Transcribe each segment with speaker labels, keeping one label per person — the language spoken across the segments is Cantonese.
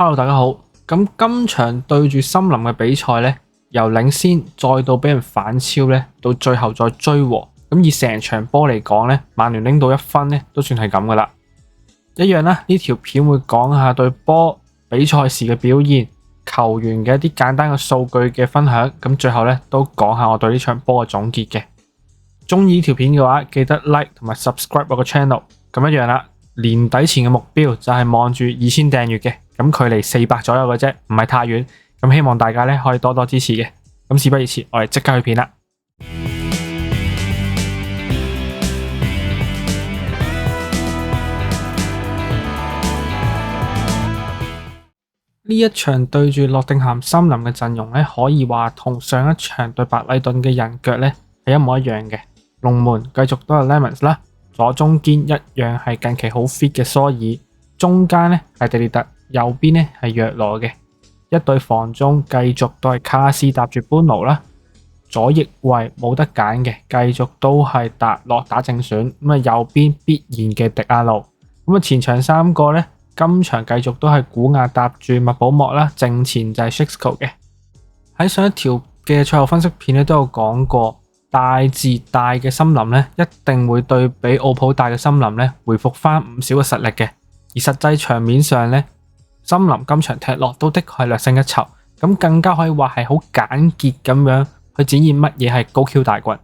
Speaker 1: Hello，大家好。咁今場對住森林嘅比賽呢，由領先再到俾人反超呢，到最後再追和。咁以成場波嚟講呢，曼聯拎到1分呢，都算係咁噶啦。一樣啦，呢條片會講下對波比賽時嘅表現、球員嘅一啲簡單嘅數據嘅分享。咁最後呢，都講下我對呢場波嘅總結嘅。中意呢條片嘅話，記得 like 同埋 subscribe 我個 channel。咁一樣啦，年底前嘅目標就係望住2000訂閱嘅。咁距離400左右嘅啫，唔係太遠。咁希望大家咧可以多多支持嘅。咁事不宜遲，我哋即刻去片啦。呢一場對住諾定咸森林嘅陣容咧，可以話同上一場對白禮頓嘅人腳咧係一模一樣嘅。龍門繼續都係 Lemans 啦，左中堅一樣係近期好 fit 嘅蘇爾，中間咧係迪列特。右邊咧係約羅嘅，一隊防中繼續都係卡斯搭住班奴啦，左翼位冇得揀嘅，繼續都係達洛打正選，咁啊右邊必然嘅迪亞路，咁啊前場3個咧，今場繼續都係古亞搭住麥保莫啦，正前就係 Shixko 嘅。喺上一條嘅賽後分析片咧都有講過，大字大嘅森林咧一定會對比奧普大嘅森林咧回復翻唔少嘅實力嘅，而實際場面上咧。森林今場踢落都的確係略勝一籌，咁更加可以話係好簡潔咁樣去展現乜嘢係高 Q 大軍。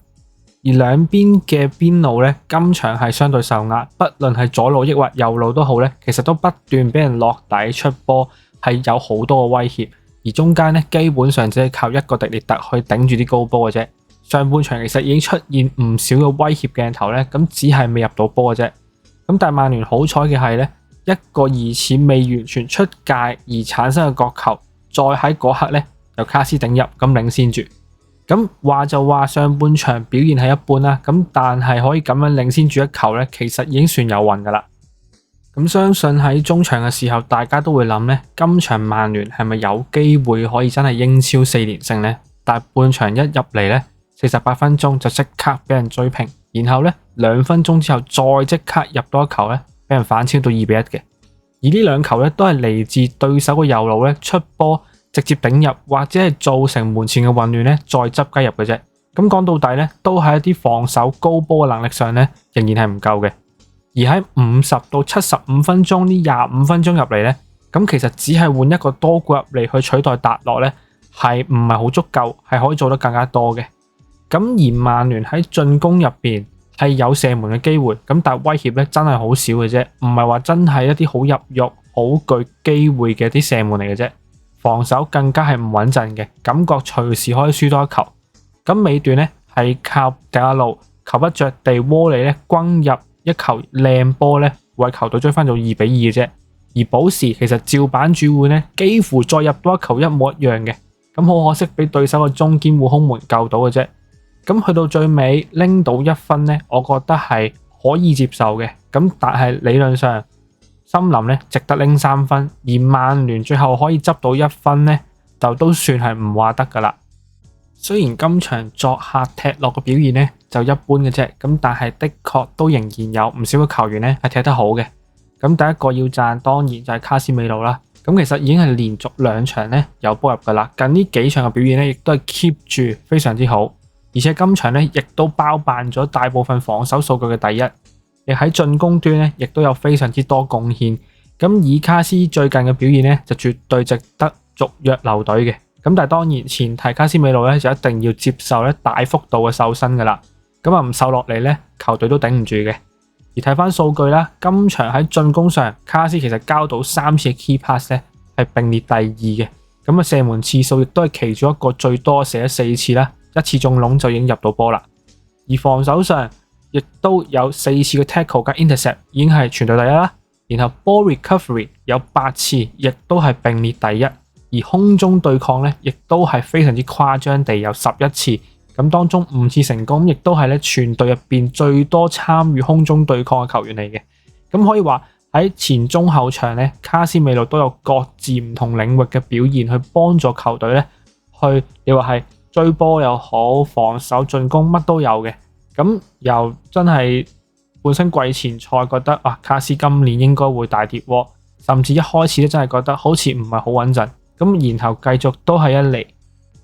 Speaker 1: 而兩邊嘅邊路呢，今場係相對受壓，不論係左路抑或右路都好呢，其實都不斷俾人落底出波，係有好多嘅威脅。而中間呢，基本上只係靠一個迪列特去頂住啲高波嘅啫。上半場其實已經出現唔少嘅威脅鏡頭呢，咁只係未入到波嘅啫。咁但係曼聯好彩嘅係呢。一個疑似未完全出界而產生嘅角球，再喺嗰刻呢，由卡斯頂入咁領先住。咁話就話上半場表現係一般啦，咁但係可以咁樣領先住一球呢，其實已經算有運噶啦。咁相信喺中場嘅時候，大家都會諗呢，今場曼聯係咪有機會可以真係英超4連勝呢？但係半場一入嚟呢，48分鐘就即刻俾人追平，然後呢2分鐘之後再即刻入多一球呢。俾人反超到2-1嘅，而呢兩球咧都係嚟自對手嘅右路咧出波直接頂入，或者係造成門前嘅混亂咧再執雞入嘅啫。咁講到底咧，都喺一啲防守高波嘅能力上咧仍然係唔夠嘅。而喺50到75分鐘呢25分鐘入嚟咧，咁其實只係換一個多股入嚟去取代達洛咧，係唔係好足夠，係可以做得更加多嘅。咁而曼聯喺進攻入邊。係有射門嘅機會，咁但係威脅咧真係好少嘅啫，唔係話真係一啲好入肉、好具機會嘅啲射門嚟嘅啫。防守更加係唔穩陣嘅，感覺隨時可以輸多一球。咁尾段咧係靠迪亞路球不着地窩利咧轟入一球靚波咧，為球隊追翻到2-2嘅啫。而補時其實照板煮碗咧，幾乎再入多一球一模一樣嘅。咁好可惜俾對手嘅中堅護空門救到嘅啫。咁去到最尾拎到1分呢，我覺得係可以接受嘅。咁但係理論上，森林呢值得拎3分，而曼聯最後可以執到1分呢，就都算係唔話得噶啦。雖然今場作客踢落嘅表現呢就一般嘅啫，咁但係的確都仍然有唔少嘅球員呢係踢得好嘅。咁第一個要讚當然就係卡斯美路啦。咁其實已經係連續2場呢有波入噶啦，近呢幾場嘅表現呢亦都係 keep 住非常之好。而且今場咧，亦都包辦咗大部分防守數據嘅第一，亦喺進攻端咧，亦都有非常之多貢獻。咁以卡斯最近嘅表現咧，就絕對值得續約留隊嘅。咁但係當然前提卡斯美路咧就一定要接受咧大幅度嘅瘦身噶啦。咁啊唔瘦落嚟咧，球隊都頂唔住嘅。而睇翻數據啦，今場喺進攻上，卡斯其實交到3次嘅 key pass 咧，係並列第2嘅。咁啊射門次數亦都係其中一個最多射咗4次啦。1次中籠就已經入到波啦，而防守上亦都有4次嘅 tackle 加 intercept 已經係全隊第一啦。然後 ball recovery 有8次，亦都係並列第一。而空中對抗咧，亦都係非常之誇張地有11次，咁當中5次成功，亦都係咧全隊入邊最多參與空中對抗嘅球員嚟嘅。咁可以話喺前中後場咧，卡斯美路都有各自唔同領域嘅表現去幫助球隊咧，去你話係。追波又好，防守進攻乜都有嘅。咁又真係本身季前賽覺得卡斯今年應該會大跌鍋，甚至一開始咧真係覺得好似唔係好穩陣，咁然後繼續都係一嚟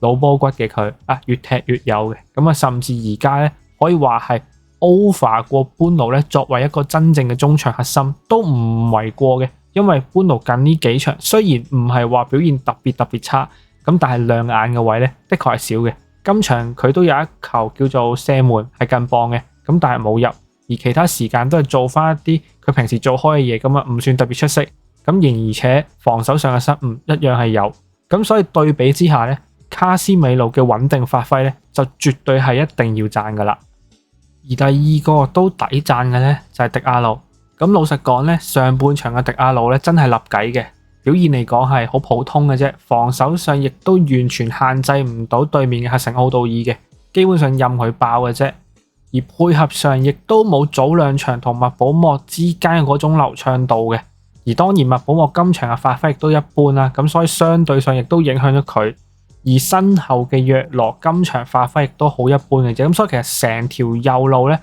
Speaker 1: 老波骨嘅佢越踢越有嘅，咁甚至而家咧可以話係 over 過班奴咧作為一個真正嘅中場核心都唔為過嘅，因為班奴近呢幾場雖然唔係話表現特別差，咁但係亮眼嘅位咧的確係少嘅。今場佢都有一球叫做射門係近磅嘅，咁但係冇入，而其他時間都係做翻一啲佢平時做開嘅嘢，咁唔算特別出色。咁而且防守上嘅失誤一樣係有，咁所以對比之下咧，卡斯米路嘅穩定發揮咧就絕對係一定要讚噶啦。而第二個都抵讚嘅咧就係迪亞路。咁老實講咧，上半場嘅迪亞路咧真係立計嘅，表現嚟講係好普通嘅啫，防守上亦都完全限制唔到對面嘅核城奧道爾嘅，基本上任佢爆嘅啫。而配合上亦都冇早兩場同麥保莫之間嘅嗰種流暢度嘅。而當然麥保莫今場嘅發揮亦都一般啦，咁所以相對上亦都影響咗佢。而身後嘅約羅今場發揮亦都好一般嘅啫，咁所以其實成條右路咧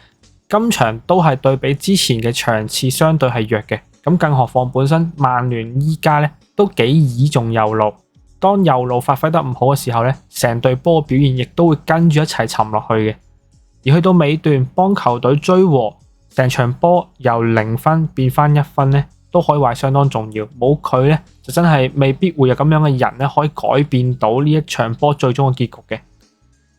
Speaker 1: 今場都係對比之前嘅場次相對係弱嘅。咁更何況本身曼聯依家咧都幾倚重右路，當右路發揮得唔好嘅時候咧，成隊波表現亦都會跟住一齊沉落去嘅。而去到尾段幫球隊追和，成場波由0分變翻1分咧，都可以話相當重要。冇佢咧，就真係未必會有咁樣嘅人咧，可以改變到呢一場波最終嘅結局嘅。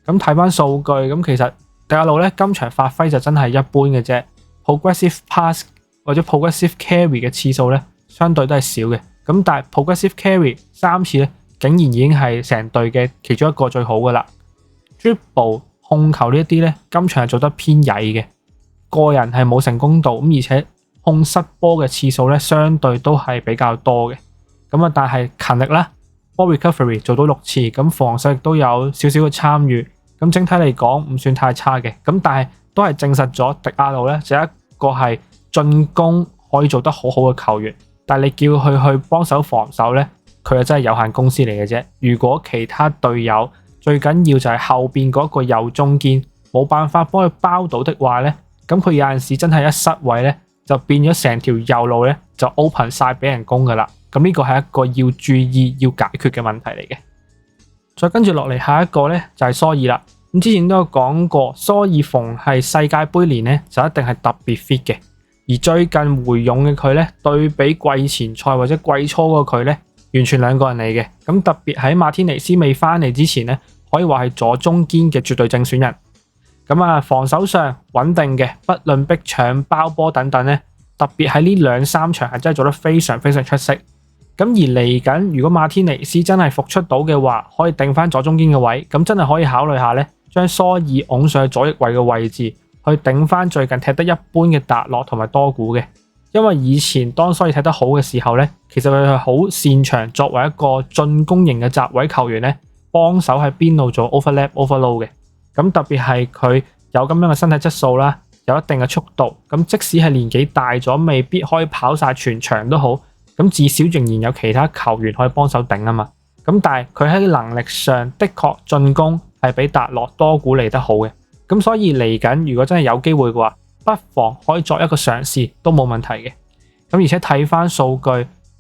Speaker 1: 咁睇翻數據，咁其實迪亞路咧今場發揮就真係一般嘅啫。progressive pass 或者 progressive carry 嘅次數咧，相對都係少嘅。咁但係 progressive carry 3次咧，竟然已經係成隊嘅其中一個最好噶啦。dribble 控球呢一啲咧，今場係做得偏曳嘅，個人係冇成功度，咁而且控失波嘅次數咧，相對都係比較多嘅。咁但係勤力啦 ，ball recovery 做到6次，咁防守亦都有少少嘅參與，咁整體嚟講唔算太差嘅。咁但係都係證實咗迪亞路咧，就一個係進攻可以做得好好嘅球員，但係你叫佢去幫手防守咧，佢就真係有限公司嚟嘅啫。如果其他隊友最緊要就係後邊嗰個右中堅冇辦法幫佢包到的話咧，咁佢有陣時真係一失位咧，就變咗成條右路咧就 open 晒俾人攻噶啦。咁呢個係一個要注意要解決嘅問題嚟嘅。再跟住落嚟下一個咧就係蘇爾啦。咁之前都有講過，蘇爾逢係世界盃年咧就一定係特別 fit 嘅。而最近回勇嘅佢咧，對比季前賽或者季初嗰個佢咧，完全兩個人嚟嘅。咁特別喺馬天尼斯未翻嚟之前咧，可以話係左中堅嘅絕對正選人。咁防守上穩定嘅，不論逼搶、包波等等咧，特別喺呢2-3場係真係做得非常非常出色。咁而嚟緊，如果馬天尼斯真係復出到嘅話，可以定翻左中堅嘅位，咁真係可以考慮下咧，將蘇爾拱上去左翼位嘅位置，去頂翻最近踢得一般嘅達洛同埋多古嘅。因為以前當蘇爾踢得好嘅時候咧，其實佢係好擅長作為一個進攻型嘅閘位球員咧，幫手喺邊度做 overlap、overload 嘅。咁特別係佢有咁樣嘅身體質素啦，有一定嘅速度，咁即使係年紀大咗，未必可以跑晒全場都好，咁至少仍然有其他球員可以幫手頂啊嘛。咁但係佢喺能力上的確進攻係比達洛多古嚟得好嘅，咁所以嚟緊如果真係有機會嘅話，不妨可以作一個嘗試都冇問題嘅。咁而且睇翻數據，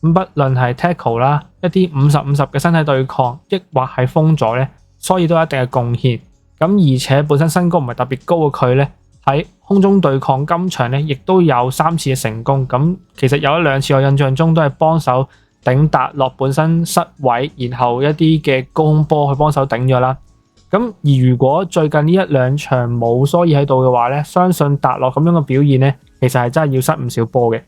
Speaker 1: 咁不論係 tackle 啦，一啲50-50嘅身體對抗，抑或係封咗咧，所以都有一定嘅貢獻。咁而且本身身高唔係特別高嘅佢咧，喺空中對抗今場咧，亦都有3次嘅成功。咁其實有1-2次我印象中都係幫手頂達洛本身失位，然後一啲嘅高空波去幫手頂咗啦。咁而如果最近呢1-2場冇蘇爾喺度嘅話咧，相信達洛咁樣嘅表現咧，其實係真係要失唔少波嘅。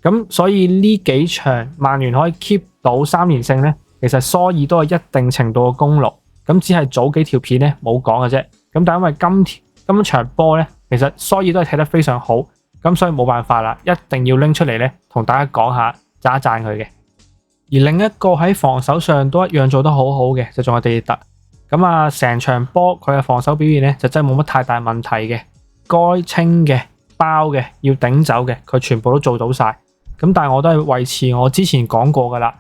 Speaker 1: 咁所以呢幾場曼聯可以 keep 到3連勝咧，其實蘇爾都係一定程度嘅功勞。咁只係早幾條片咧冇講嘅啫，咁但係因為今場波咧，其實蘇爾都係踢得非常好，咁所以冇辦法啦，一定要拎出嚟咧同大家講下，讚一讚佢嘅。而另一個喺防守上都一樣做得好好嘅，就仲有迪列特。咁成場波佢嘅防守表現咧就真係冇乜太大問題嘅，該清嘅、包嘅、要頂走嘅，佢全部都做到晒。咁但係我都係維持我之前講過噶啦。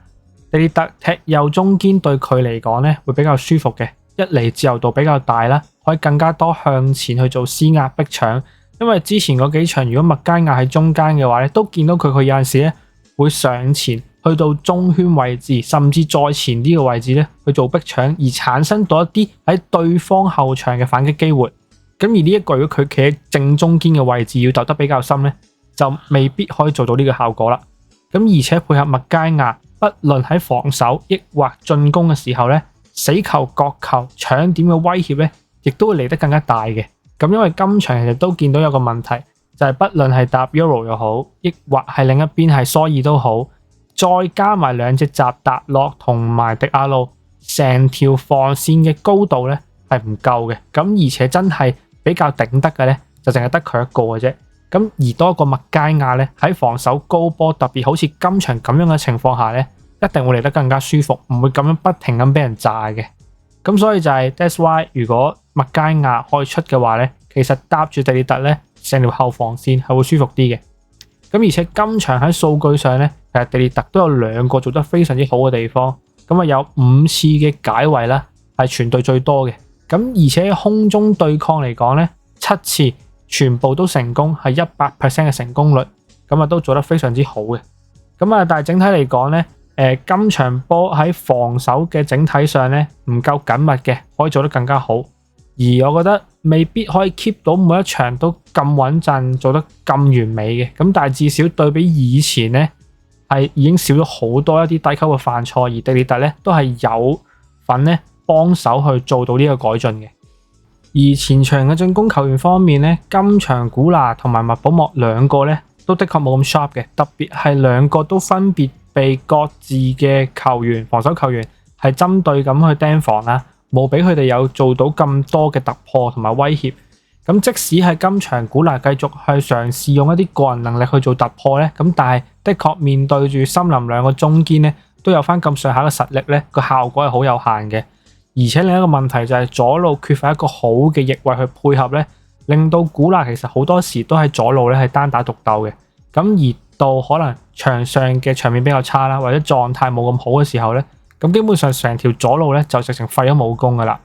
Speaker 1: 迪列特踢右中堅對佢嚟講咧會比較舒服嘅，一嚟自由度比較大啦，可以更加多向前去做施壓逼搶。因為之前嗰幾場如果麥加亞喺中間嘅話咧，都見到佢有陣時咧會上前去到中圈位置，甚至再前啲嘅位置咧去做逼搶，而產生到一啲喺對方後場嘅反擊機會。咁而呢一個如果佢企喺正中堅嘅位置，要鬥得比較深咧，就未必可以做到呢個效果啦。咁而且配合麥佳亞，不論喺防守抑或進攻嘅時候咧，死球、角球、搶點嘅威脅咧，亦都會嚟得更加大嘅。咁因為今場其實都見到有個問題，就係不論係搭 Euro 又好，抑或係另一邊係蘇爾都好，再加埋兩隻閘達洛同埋迪亞路，成條防線嘅高度咧係唔夠嘅。咁而且真係比較頂得嘅咧，就淨係得佢一個嘅啫。咁而多個麥佳亞咧喺防守高波，特別好似今場咁樣嘅情況下咧，一定會嚟得更加舒服，唔會咁樣不停咁俾人炸嘅。咁所以就係 that's why 如果麥佳亞開出嘅話咧，其實搭住迪列特咧，成條後防線係會舒服啲嘅。咁而且今場喺數據上咧，其實迪列特都有2個做得非常之好嘅地方。咁啊有5次嘅解圍啦，係全隊最多嘅。咁而且空中對抗嚟講咧，7次全部都成功，係100% 嘅成功率。咁啊都做得非常之好嘅。咁啊但係整體嚟講咧，今場波喺防守嘅整體上咧唔夠緊密嘅，可以做得更加好。而我覺得未必可以 keep 到每一場都咁穩陣，做得咁完美嘅。咁但係至少對比以前咧，係已經少咗好多一啲低級嘅犯錯，而迪列特咧都係有份咧幫手去做到呢個改進嘅。而前場嘅進攻球員方面咧，今場古拿同埋麥保莫2個咧都的確冇咁 sharp 嘅，特別係2個都分別被各自嘅球員防守球員係針對咁去釘防啦，冇俾佢哋有做到咁多嘅突破同埋威脅。咁即使係今場古拿繼續去嘗試用一啲個人能力去做突破咧，咁但係的確面對住森林2個中堅咧，都有翻咁上下嘅實力咧，個效果係好有限嘅。而且另一個問題就係左路缺乏一個好嘅翼位去配合咧，令到古拿其實好多時都喺左路咧係單打獨鬥嘅。咁而到可能場上嘅場面比較差啦，或者狀態冇咁好嘅時候咧，咁基本上成條左路咧就直情廢咗武功噶啦。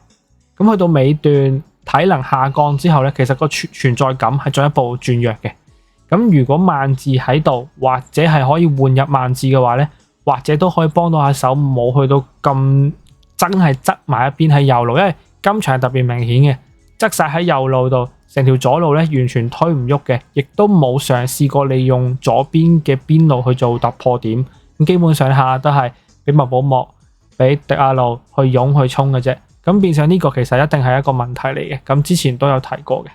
Speaker 1: 咁去到尾段體能下降之後咧，其實個存在感係進一步轉弱嘅。咁如果曼治喺度，或者係可以換入曼治嘅話咧，或者都可以幫到下手，冇去到咁真係側埋一邊喺右路，因為今場係特別明顯嘅，側晒喺右路度，成條左路咧完全推唔喐嘅，亦都冇嘗試過利用左邊嘅邊路去做突破點。咁基本上下都係俾麥保莫、俾迪亞路去湧去衝嘅啫。咁變相呢個其實一定係一個問題嚟嘅。咁之前都有提過嘅。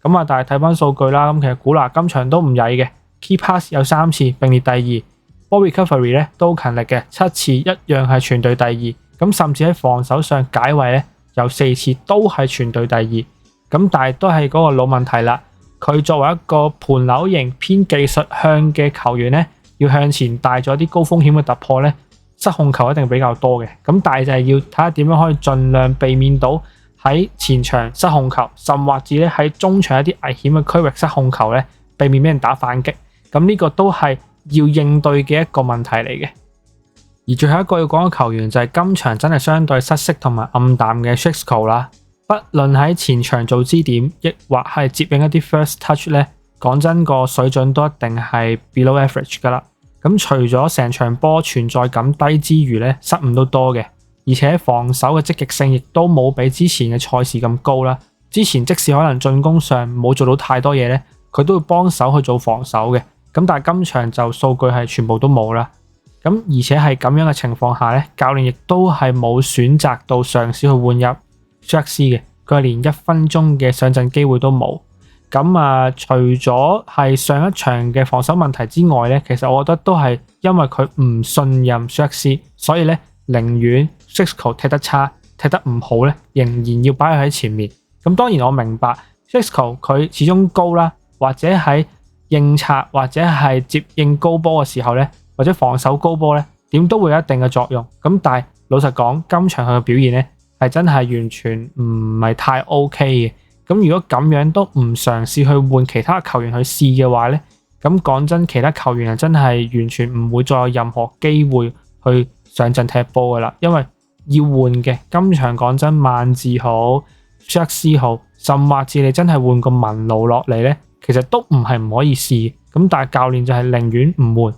Speaker 1: 咁啊，但係睇翻數據啦，咁其實古拿今場都唔曳嘅 ，key pass 有3次並列第2 ，ball recovery 咧都勤力嘅7次，一樣係全隊第2。咁甚至喺防守上解圍咧有4次，都係全隊第2。咁但係都係嗰個老問題啦。佢作為一個盤扭型偏技術向嘅球員咧，要向前帶咗啲高風險嘅突破咧，失控球一定比較多嘅。咁但係就係要睇下點樣可以盡量避免到喺前場失控球，甚或至咧喺中場一啲危險嘅區域失控球咧，避免俾人打反擊。咁呢個都係要應對嘅一個問題嚟嘅。而最後一個要講嘅球員就係今場真係相對失色同埋暗淡嘅 Šeško 啦。不論喺前場做支點，亦或係接應一啲 first touch 咧，講真個水準都一定係 below average 噶啦。咁除咗成場波存在感低之餘咧，失誤都多嘅，而且防守嘅積極性亦都冇比之前嘅賽事咁高啦。之前即使可能進攻上冇做到太多嘢咧，佢都會幫手去做防守嘅。咁但係今場就數據係全部都冇啦。咁而且係咁樣嘅情況下咧，教練亦都係冇選擇到嘗試去換入舒克斯嘅，佢係連1分鐘嘅上陣機會都冇。咁啊，除咗係上一場嘅防守問題之外咧，其實我覺得都係因為佢唔信任舒克斯，所以咧寧願 Šeško 踢得差、踢得唔好咧，仍然要擺佢喺前面。咁當然我明白 Šeško 佢始終高啦，或者喺應策或者係接應高波嘅時候咧，或者防守高波咧，點都會有一定嘅作用。咁但係老實講，今場佢嘅表現咧係真係完全唔係太 OK 嘅。咁如果咁樣都唔嘗試去換其他球員去試嘅話咧，咁講真，其他球員係真係完全唔會再有任何機會去上陣踢波噶啦。因為要換嘅今場講真，曼治好、舒克斯好，甚或至你真係換個文奴落嚟咧，其實都唔係唔可以試。咁但係教練就係寧願唔換，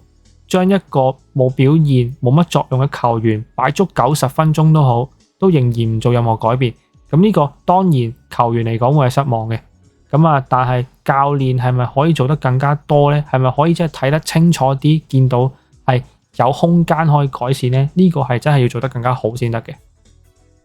Speaker 1: 將一個冇表現、冇乜作用嘅球員擺足90分鐘都好，都仍然唔做任何改變。咁呢個當然球員嚟講會係失望嘅。但係教練係咪可以做得更加多呢？係咪可以即係睇得清楚啲，見到係有空間可以改善呢？呢個係真係要做得更加好先得嘅。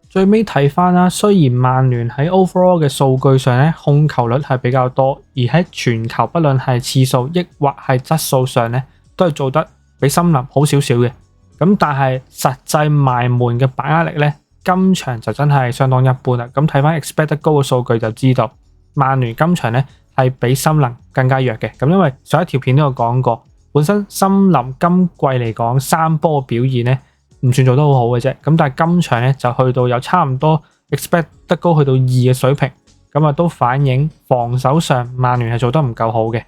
Speaker 1: 最尾睇翻啦，雖然曼聯喺 overall 嘅數據上咧控球率係比較多，而喺傳球不論係次數抑或係質素上咧都係做得比森林好少少嘅。但係實際埋門嘅把握力咧，今場就真係相當一般啦。咁睇翻 expected goal 嘅數據就知道，曼聯今場咧係比森林更加弱嘅。因為上一條片都有講過，本身森林今季嚟講3波表現咧唔算做得好好嘅啫，但係今場咧就去到有差唔多 expect 得高去到2嘅水平，都反映防守上曼聯係做得唔夠好嘅。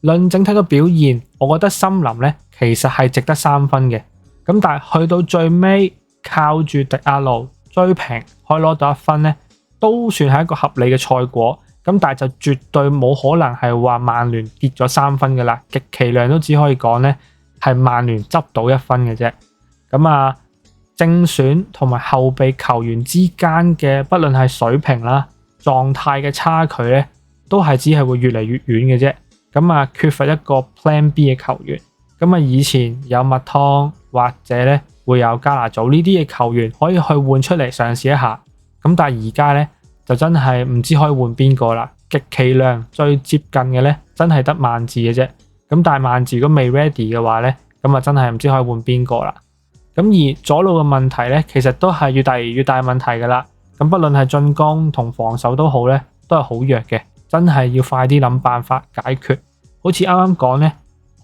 Speaker 1: 論整體嘅表現，我覺得森林咧其實係值得3分嘅，但係去到最尾靠住迪亞路追平可以攞到1分咧，都算係一個合理嘅賽果。但係就絕對冇可能係話曼聯跌咗3分㗎啦，極其量都只可以講咧係曼聯執到1分嘅啫。正選同埋後備球員之間嘅不論係水平啦、狀態嘅差距咧，都係只係會越嚟越遠嘅啫。缺乏一個 Plan B 嘅球員。以前有麥湯或者咧會有加拿祖呢啲嘅球員可以去換出嚟嘗試一下。但係而家咧就真係唔知可以換邊個啦。極其量最接近嘅咧真係得曼治嘅啫。但係曼治如果未 ready 嘅話咧，真係唔知可以換邊個啦。而左路嘅問題咧，其實都係越大越大問題噶啦。不論係進攻同防守都好咧，都係好弱嘅，真係要快啲諗辦法解決。好似啱啱講咧，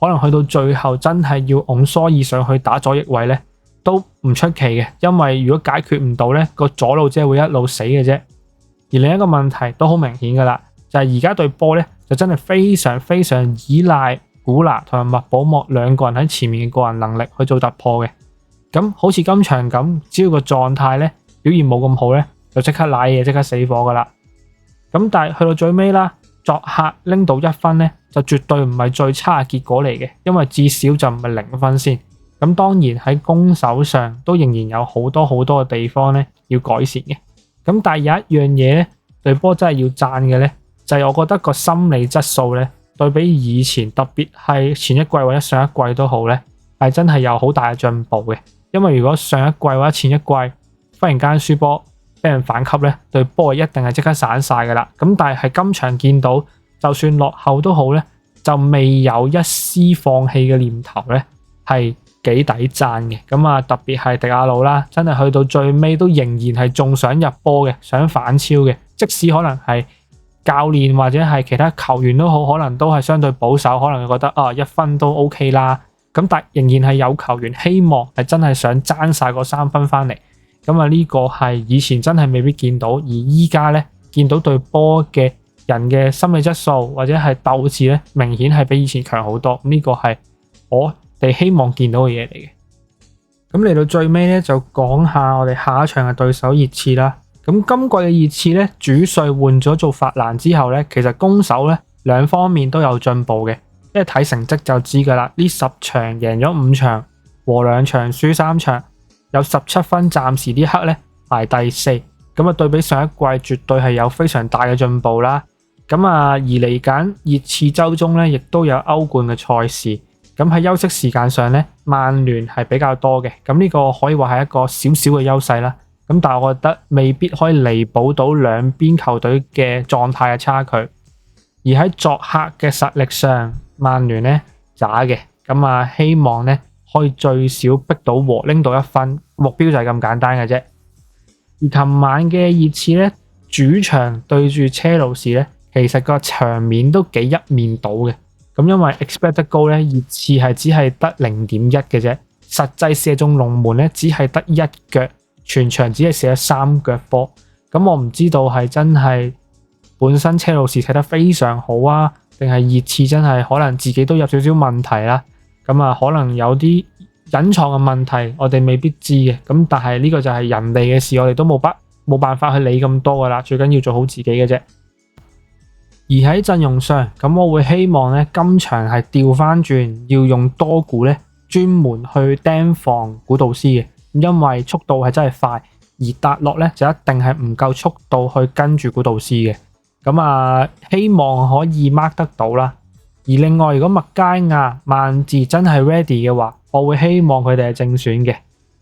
Speaker 1: 可能去到最後真係要拱蘇爾上去打左翼位咧，都唔出奇嘅。因為如果解決唔到咧，個左路只係會一路死嘅啫。而另一個問題都好明顯噶啦，就係而家對波咧就真係非常非常依賴古拿同埋麥保莫兩個人喺前面嘅個人能力去做突破嘅。好似今場咁，只要個狀態咧表現冇咁好咧，就即刻瀨嘢，即刻死火噶啦。但係去到最尾啦，作客拎到1分咧，就絕對唔係最差嘅結果嚟嘅，因為至少就唔係0分先。當然喺攻守上都仍然有好多好多嘅地方咧要改善嘅。但係有一樣嘢咧，隊波真係要讚嘅咧，就係我覺得個心理質素咧，對比以前，特別係前一季或者上一季都好咧，係真係有好大嘅進步嘅。因為如果上一季或者前一季忽然間輸波，俾人反擊咧，對波一定係即刻散晒噶啦。但係今場見到，就算落後都好咧，就未有一絲放棄嘅念頭咧，係幾抵讚嘅。特別係迪亞路啦，真係去到最尾都仍然係仲想入波嘅，想反超嘅。即使可能係教練或者係其他球員都好，可能都係相對保守，可能覺得1分都 OK 啦。但仍然係有球員希望係真係想爭晒個3分翻嚟。呢個係以前真係未必見到，而依家咧見到對波嘅人嘅心理質素或者係鬥志咧，明顯係比以前強好多。呢個係我哋希望見到嘅嘢嚟嘅。嚟到最尾咧，就講下我哋下一場嘅對手熱刺啦。今季嘅熱刺咧，主帥換咗做法蘭之後咧，其實攻守咧兩方面都有進步嘅。因為睇成績就知噶啦，呢10場贏咗5場，和2場，輸3場，有17分，暫時呢刻咧排第4。對比上一季絕對係有非常大嘅進步啦。而嚟緊熱刺周中咧，亦都有歐冠嘅賽事。喺休息時間上咧，曼聯係比較多嘅。呢個可以話係一個少少嘅優勢啦。但係我覺得未必可以彌補到兩邊球隊嘅狀態嘅差距。而喺作客嘅實力上，曼聯咧渣嘅，希望咧可以最少逼到和，拎到1分，目標就係咁簡單嘅啫。而琴晚嘅熱刺咧，主場對住車路士咧，其實個場面都幾一面倒嘅。因為 expected goal 咧，熱刺係只係得 0.1 嘅啫，實際射中龍門咧只係得1腳，全場只係射咗3腳波。我唔知道係真係本身車路士踢得非常好啊，定係熱刺真係可能自己都有少少問題啦。可能有啲隱藏嘅問題，我哋未必知嘅。但係呢個就係人哋嘅事，我哋都冇辦法去理咁多噶啦。最緊要做好自己嘅啫。而喺陣容上，我會希望咧今場係調翻轉，要用多股咧專門去釘防古道斯嘅，因為速度係真係快，而達洛咧就一定係唔夠速度去跟住古道斯嘅。咁希望可以 mark 得到啦。而另外，如果麥佳亞、萬字真係 ready 嘅話，我會希望佢哋係正選嘅。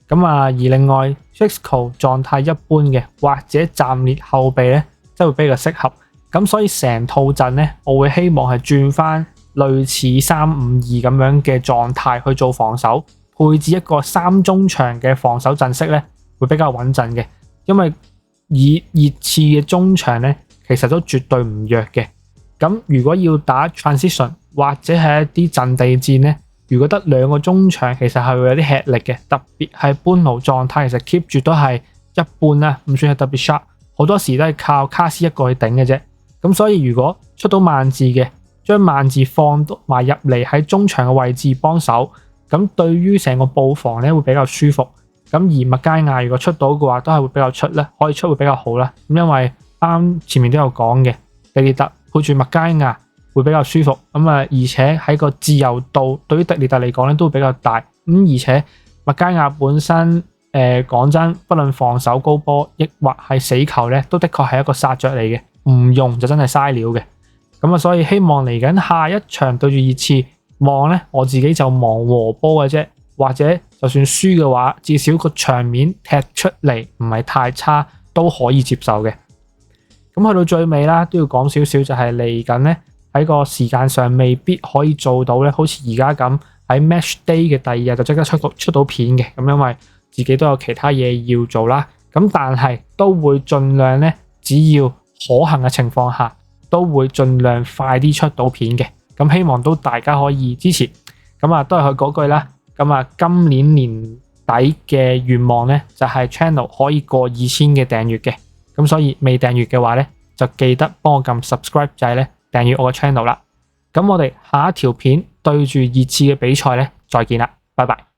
Speaker 1: 而另外 Sixco 狀態一般嘅，或者暫列後備咧，真係會比較適合。咁所以成套陣咧，我會希望係轉翻類似3-5-2咁樣嘅狀態去做防守，配置一個3中場嘅防守陣式咧，會比較穩陣嘅。因為以熱刺嘅中場咧，其實都絕對唔弱嘅。咁如果要打 transition 或者係一啲陣地戰咧，如果得2個中場，其實係會有啲吃力嘅。特別係般奴狀態，其實 keep 住都係一半啦，唔算係特別 sharp。好多時都係靠卡斯一個去頂嘅啫。咁所以如果出到萬字嘅，將萬字放埋入嚟喺中場嘅位置幫手，咁對於成個布防咧會比較舒服。咁而麥佳亞如果出到嘅話，都係會比較出咧，可以出會比較好啦。咁因為啱前面都有講嘅，迪列特配住麥佳亞會比較舒服。而且喺個自由度對於迪列特嚟講咧都會比較大。而且麥佳亞本身講真，不論防守高波抑或係死球咧，都的確係一個殺着嚟嘅。唔用就真係嘥料嘅。所以希望嚟緊下一場對住熱刺望咧，我自己就望和波嘅啫，或者就算輸嘅話，至少個場面踢出嚟唔係太差，都可以接受嘅。去到最尾啦，都要講少少，就係嚟緊咧喺個時間上未必可以做到咧，好似而家咁喺 match day 嘅第2日就即刻出到片嘅。因為自己都有其他嘢要做啦。但係都會盡量咧，只要可行嘅情況下，都會盡量快啲出到片嘅。希望都大家可以支持。都係佢嗰句啦。今年年底嘅願望咧，就係 channel 可以過2000嘅訂閱嘅。所以未訂閱嘅話咧，就記得幫我撳 subscribe 掣咧，訂閱我嘅 channel 啦。我哋下一條片對住熱刺嘅比賽咧，再見啦，拜拜。